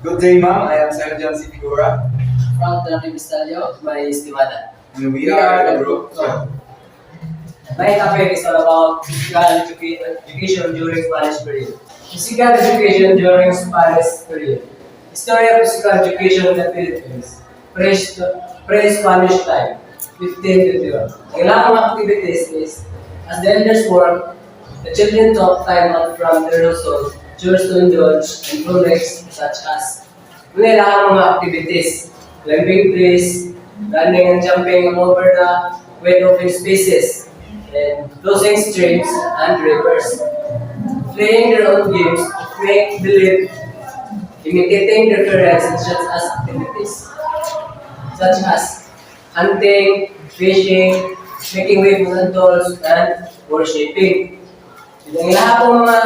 Good day, ma'am. I am Sergeant Figura, From the Vistalyo by Estimada. and we are the group. My topic is all about physical education during Spanish period. Physical education during Spanish period. History of physical education in the Philippines. Pre-Spanish time, 1551. Ang ilang mga activities is, as the elders work, the children took time out from their household, chores to indulge, and projects such as may ilang mga activities, climbing trees, running and jumping over the wide open spaces, and closing streams and rivers, playing their own games to make believe, imitating their parents such as activities, such as hunting, fishing, making weapons and tools, and worshipping. Yung lahat ng mga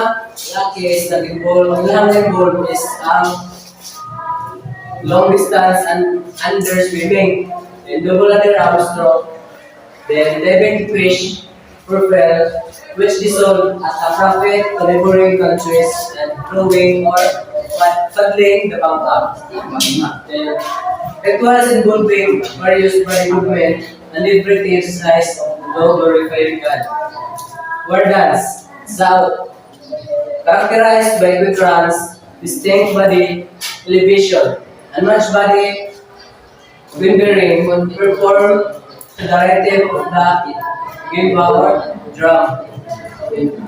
laki is nag-involve, ang lahat nag-involve is ang long distance and under swimming, and double ladder armstrong, then diving fish, propel, which dissolve at a profit to neighboring countries, and throwing or paddling the bangka. Then rituals involving various body movement and liberty exercise of the glorified God. War dance, South, characterized by quick runs, distinct body, elevation, and much body windering perform to the rhythm of the gimba or drum,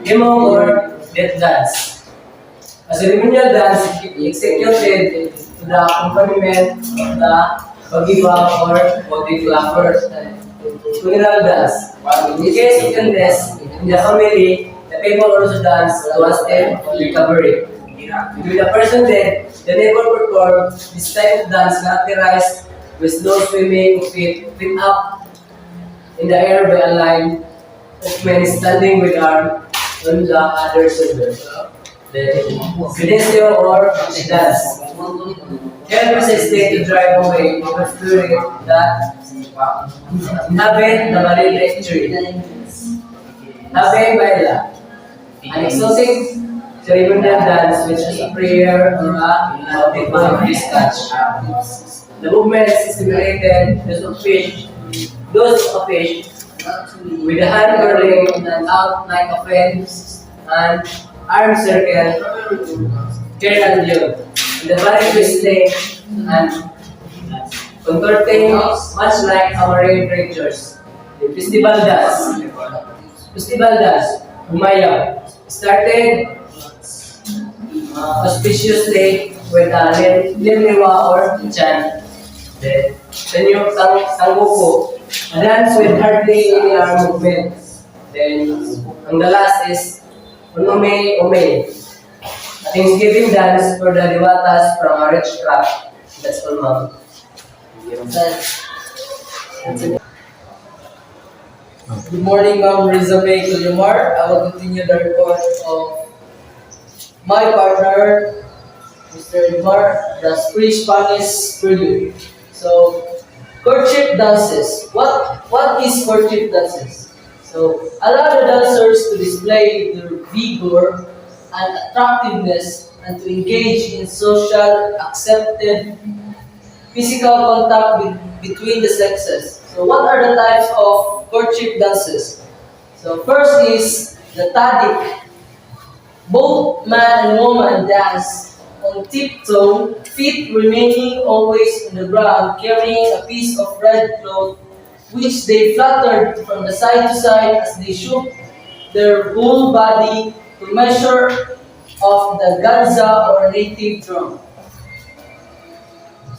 himo or death dance. A ceremonial dance executed to the accompaniment of the pagiba or body clappers. Funeral dance. In the case of illness in the family, the people also dance to assist recovery. With the person dead, the neighbor perform this type of dance characterized with slow swimming feet up in the air by a line of men standing with arm on the other shoulder. The Finesio or dance. Helps a state to drive away the spirit that inhabit the Malay tree. Habe Baila, an exotic ceremonial dance which is a prayer or a divine dispatch. The movement is simulated those of a fish, with the hand curling and out like a fin and arm circle, turn and view. And the body twisting and contorting much like our marine creatures. The festival dance, Humayaw, started auspiciously with a limliwa or chant. Then, Senyok Sangoku, a dance with hardly any arm movement. Then, ang the last is Unome Ome, a Thanksgiving dance for the diwatas from a rich crop. That's all, ma'am. Good morning, Ma'am Rizame Kulyumar. I will continue the report of my partner, Mr. Yumar, the pre-Spanish period. So, courtship dances. What is courtship dances? So, allow the dancers to display their vigor and attractiveness and to engage in social accepted physical contact between the sexes. So what are the types of courtship dances? So first is the tadik. Both man and woman dance on tiptoe, feet remaining always on the ground, carrying a piece of red cloth which they fluttered from the side to side as they shook their whole body to measure of the ganza or native drum.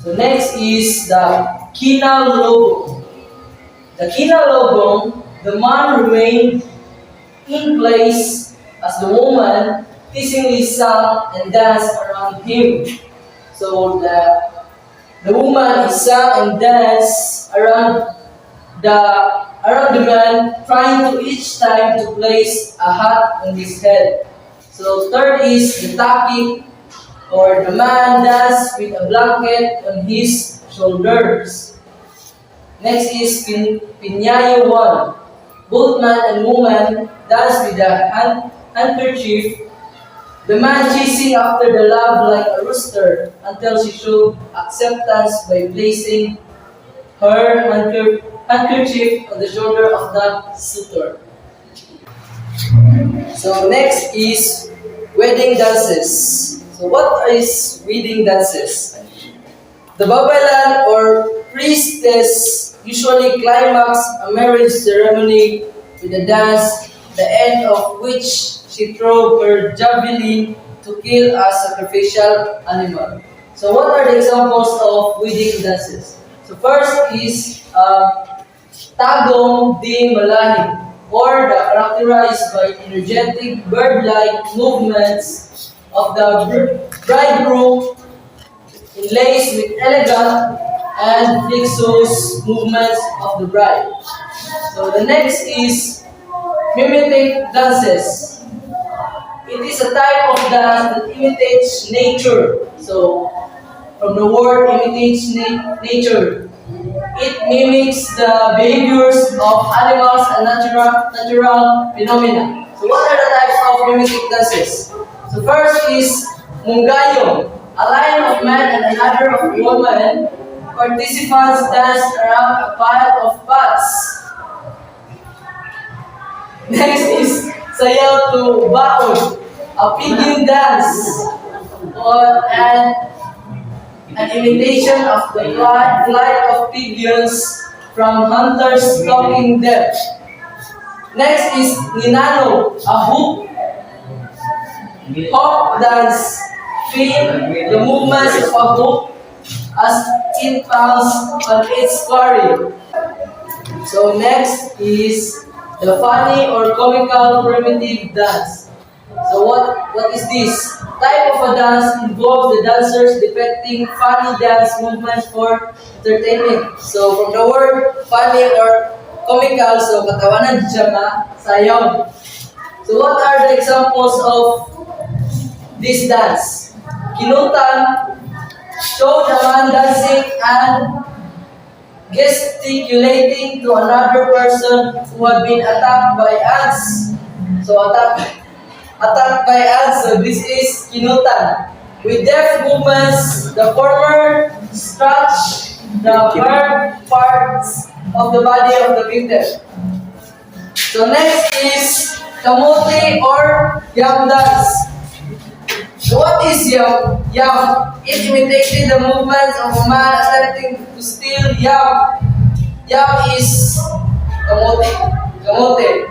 So next is the kinalogong. The kinalogong, the man remained in place as the woman teasingly sang and danced around him. So the woman is sang and danced around the man, trying to each time to place a hat on his head. So third is the taki, or the man danced with a blanket on his shoulders. Next is Pinyayo 1. Both man and woman dance with a handkerchief The man chasing after the love like a rooster until she showed acceptance by placing her handkerchief on the shoulder of the suitor. So next is wedding dances. So what is wedding dances? The babalan or priestess usually climax a marriage ceremony with a dance, the end of which she throws her javelin to kill a sacrificial animal. So what are the examples of wedding dances? So first is tagong di malahi, or the characterized by energetic bird-like movements of the bridegroom laced with elegant and flexuous movements of the bride. So the next is mimetic dances. It is a type of dance that imitates nature. So from the word imitates nature, it mimics the behaviors of animals and natural phenomena. So what are the types of mimetic dances? So first is mungayong, a line of man and another of woman. Participants dance around a pile of pots. Next is sayaw to baon, a pigeon dance, or an imitation of the flight of pigeons from hunters stalking them. Next is ninano, a hop dance, feeling the movements of a hoop as it pounds on its quarry. So next is the funny or comical primitive dance. So what is this? Type of a dance involves the dancers depicting funny dance movements for entertainment. So from the word funny or comical, so katawanan siya nga sayaw. So what are the examples of this dance? Kinutan, show the man dancing and gesticulating to another person who had been attacked by ants. So attacked by ants. So this is kinutan. With deft movements, the former scratch the hard parts of the body of the victim. So next is kamote or yam dance. So what is yam? Yam. It imitated the movements of a man attempting to steal yam. Yam is kamote. Kamote.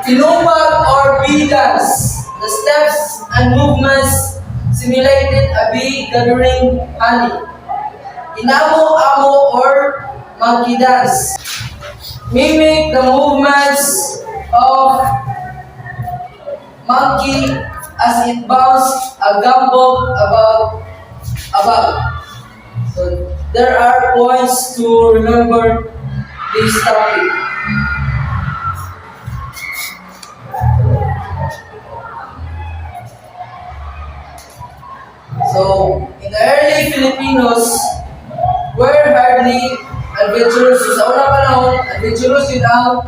Tinupag or bee dance. The steps and movements simulated a bee gathering honey. Inamo-amo or monkey dance. Mimic the movements of monkey as it bounced a gumball above. So there are points to remember this topic. So in the early Filipinos were hardly adventurous. So, sa unang panahon, adventurous yun ang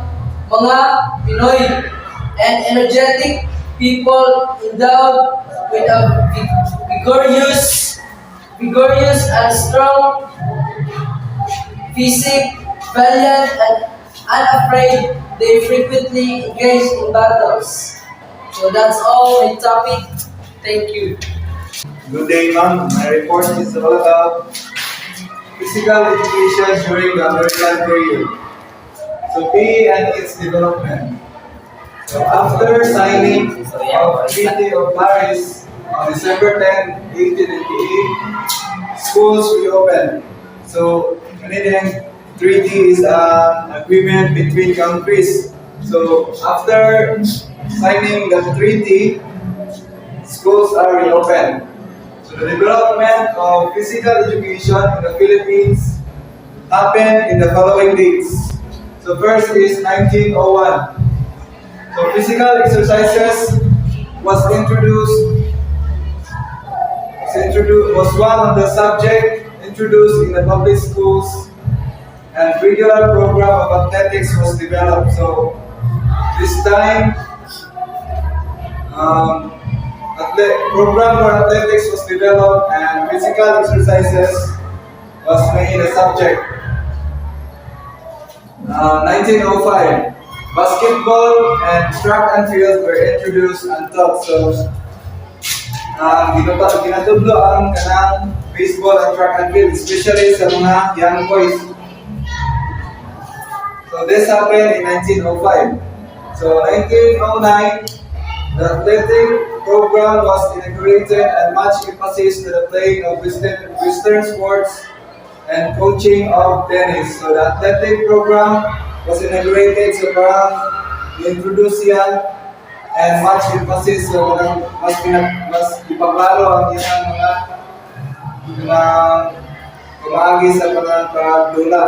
mga Pinoy and energetic people endowed with a vigorous and strong physique, valiant and unafraid. They frequently engaged in battles. So that's all my topic. Thank you. Good day, ma'am. My report is all about physical education during the American period. So PE and its development. So after signing of Treaty of Paris on December 10, 1898, schools reopened. So Canadian Treaty is an agreement between countries. So after signing the treaty, schools are reopened. So the development of physical education in the Philippines happened in the following dates. So first is 1901. So physical exercises was was one of the subject introduced in the public schools, and regular program of athletics was developed. So this time um, program for athletics was developed and physical exercises was made a subject. 1905, basketball and track and field were introduced and taught. So, ginatudlo ang kanang baseball and track and field, especially sa mga young boys. So this happened in 1905. So 1909, the athletic program was integrated and much emphasis to the playing of Western sports and coaching of tennis. So the athletic program was integrated sa parang introduce yan and much emphasis so mas ipaklaro ang ilang mga kumagi sa mga pagdula.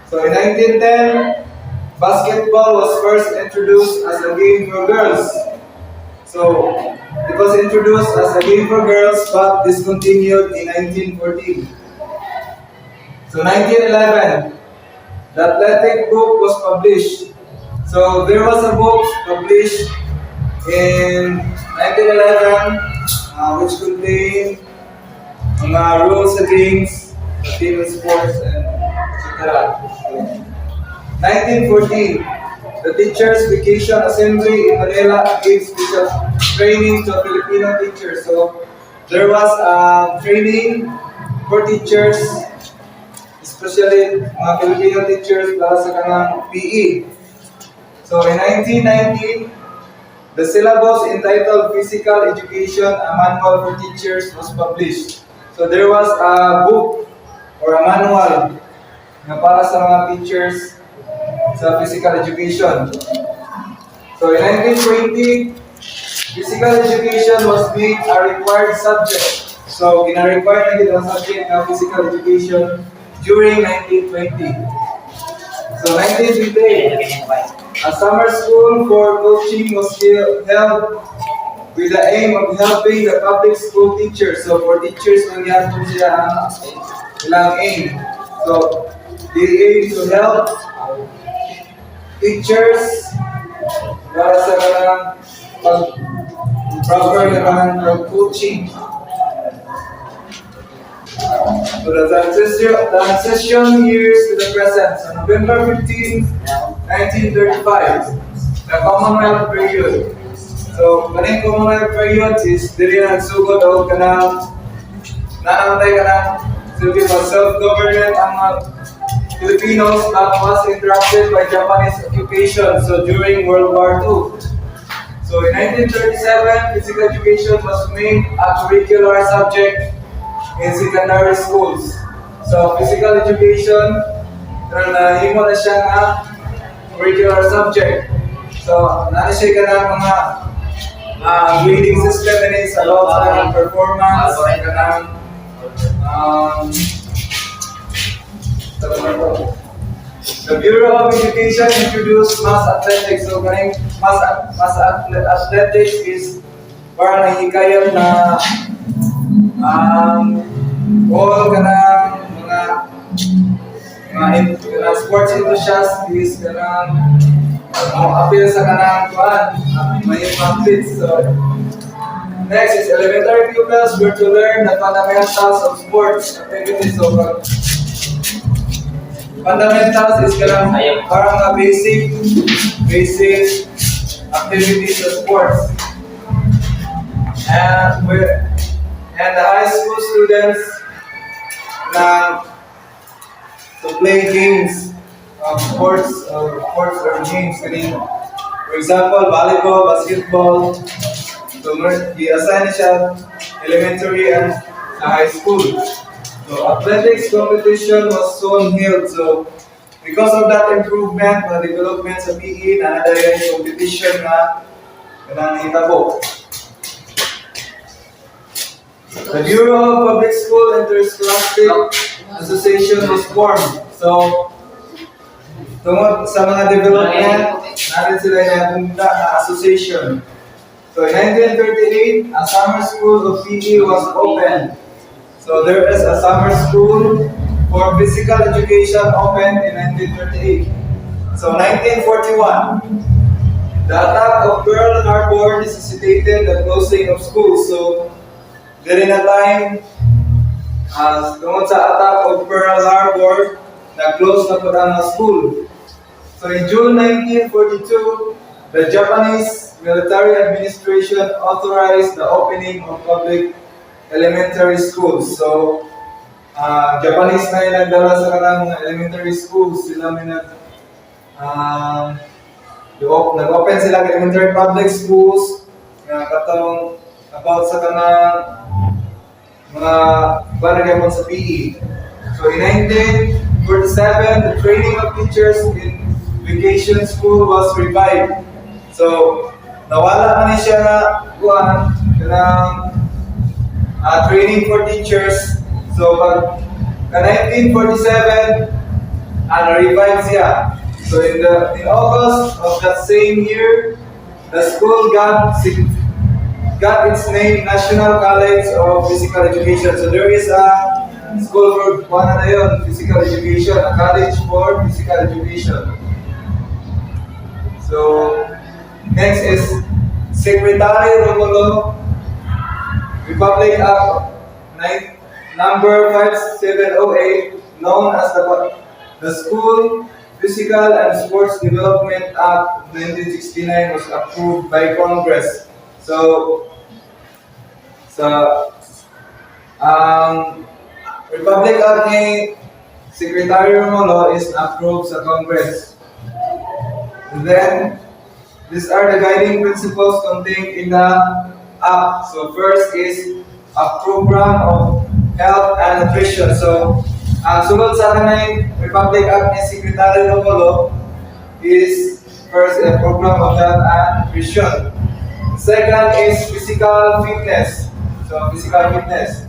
So in 1910, basketball was first introduced as a game for girls. So it was introduced as a game for girls but discontinued in 1914. So 1911, the athletic book was published. So there was a book published in 1911 which contained mga rules against team sports and etc. 1914, the Teachers Vacation Assembly in Manila gave special training to Filipino teachers. So there was training for teachers, especially mga Filipino teachers para sa kanang PE. So in 1919, the syllabus entitled Physical Education, a Manual for Teachers was published. So there was a book or a manual na para sa mga teachers sa physical education. So in 1920, physical education was made a required subject. So gina-required na ang subject ng physical education during 1920. So 1928, a summer school for coaching was held with the aim of helping the public school teachers. So for teachers, nangyari sila ang ilang aim. So they aim to help teachers para sa kanang proper na coaching. So the transition years to the present. So November 15, 1935, the Commonwealth period. So kaning Commonwealth period is dili na nagsugod o kanang nanantay kanang self-government ang mga Filipinos that was interrupted by Japanese occupation. So during World War II. So in 1937, physical education was made a curricular subject in secondary schools. So physical education, nahimo na siya nga curricular subject. So nana siya ka ng mga grading system and it's about sa performance, ka ng the Bureau of Education introduced mass athletics. So kaning mass athletics is para nahikayat na all kanang mga sports enthusiasts is kanang appeal sa kanang may athletes. So next is elementary pupils were to learn the fundamentals of sports activities. So fundamentals is kanang parang mga basic activities of sports. And the high school students to play games sports or games. For example, volleyball, basketball. So i-assign siya elementary and high school. So athletics competition was soon held. So because of that improvement, the development sa PE, nanadayan yung competition na hitabo. The Bureau of Public School Interscholastic Association was formed. So tungod sa mga development, natin sila na association. So in 1938, a summer school of PE was opened. So there is a summer school for physical education opened in 1938. So 1941, The attack of Pearl Harbor necessitated the closing of schools. So, during a time, tungkol sa attack of Pearl Harbor, na-close na po ang mga school. So in June 1942, the Japanese military administration authorized the opening of public elementary schools. So, Japanese na yung nagdala sa kanang elementary schools. Sila may nag-open sila ng elementary public schools katong about sa kanang mga barangay sa PE. So in 1947, the training of teachers in vacation school was revived. So nawala man siya na kanang training for teachers. So pag 1947, na-revive siya. So in August of that same year, the school got its name National College of Physical Education. So there is a school for physical education, a college for physical education. So next is Secretary Romulo, Republic Act number 5708, known as the School Physical and Sports Development Act 1969, was approved by Congress. So, Republic Act ni Secretary Romulo is approved sa Congress. And then, these are the guiding principles contained in the Act. So, first is a program of health and nutrition. So, ang sunod sa kanay Republic Act ni Secretary Romulo is first a program of health and nutrition. Second is physical fitness. So, physical fitness.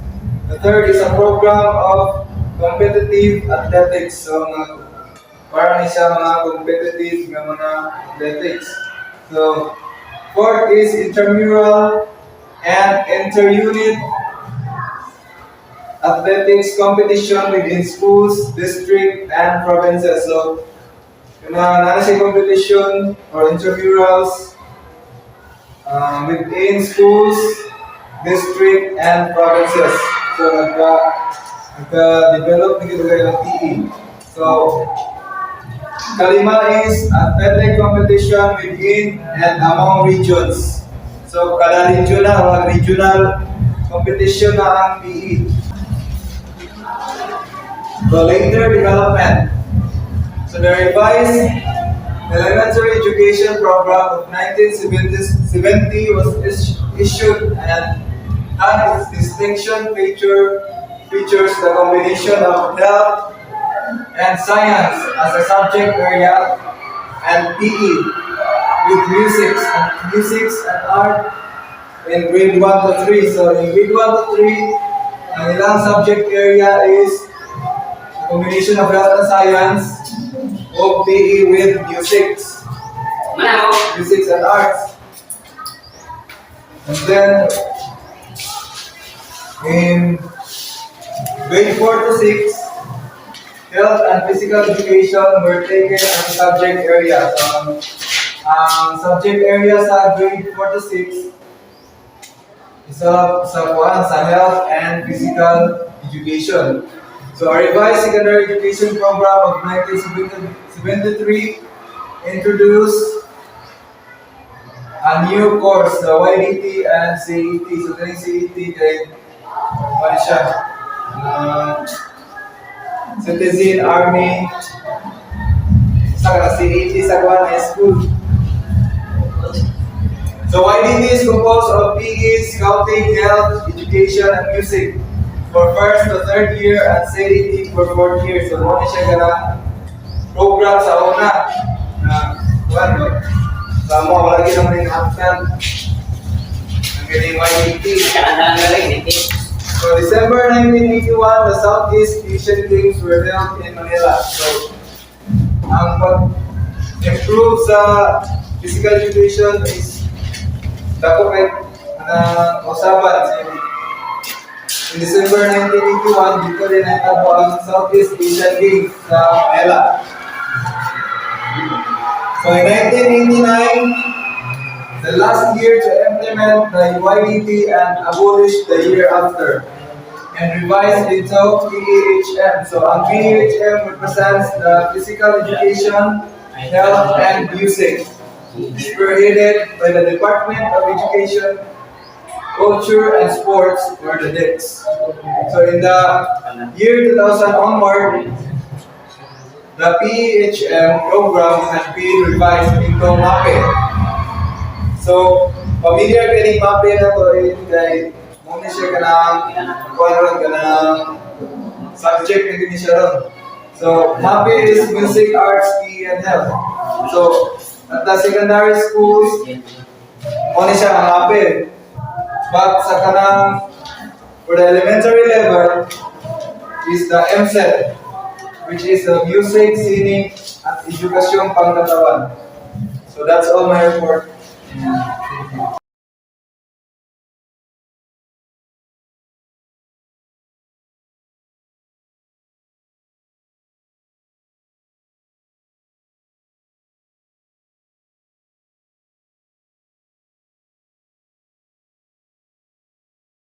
The third is a program of competitive athletics. So, para ni siya mga competitive nga mga athletics. So, fourth is intramural and inter-unit athletics competition within schools, district, and provinces. So, nana siya competition or intramurals within schools, district, and provinces. So, nagka-develop na kita ng PE. So, kalima is athletic competition within and among regions. So, kada regional competition na ang PE. So, later development. So, the revised elementary education program of 1970 was issued and had its distinction features the combination of health and science as a subject area and PE with music and art in grade 1 to 3. So in grade 1 to 3, ang ilang subject area is the combination of health and science o PE with music and arts. And then in grade 4 to 6, health and physical education were taken as a subject area. So, subject area sa grade 4 to 6 is sa health and physical education. So, a revised secondary education program of 1973 introduced a new course, the YDT and CET. So, ito yung CET grade, ano siya? Citizen, Army, sa CET sa Guan High School. So YDT is composed of PE, Scouting, Health, Education, and Music for first to third year and CET for fourth year. So muna siya ganang program sa una na sa mga wala ginang rin hapsan ang galing YDT. So December 1981, the Southeast Asian Games were held in Manila. So, ang pag-improve sa physical education is dako kay usapan. In December 1981, dito rin natabo ang Southeast Asian Games sa Manila. So in 1989, The last year to implement the YDT and abolish the year after. And revise into PEHM. So ang PEHM represents the physical education, health, and music. Spearheaded by the Department of Education, Culture, and Sports, or the DICS. So in the year 2000 onward, the PEHM program has been revised into MAPE. So, familiar ka ni MAPE na to kay muna siya ka ng subject na gini siya ron. So, MAPE is Music, Arts, PE, and Health. So, at the secondary schools, muna siya ang MAPE. But sa kanang, for the elementary level, is the MSET, which is the Music, Scenic, at Edukasyon Pangkatawan. So, that's all my report.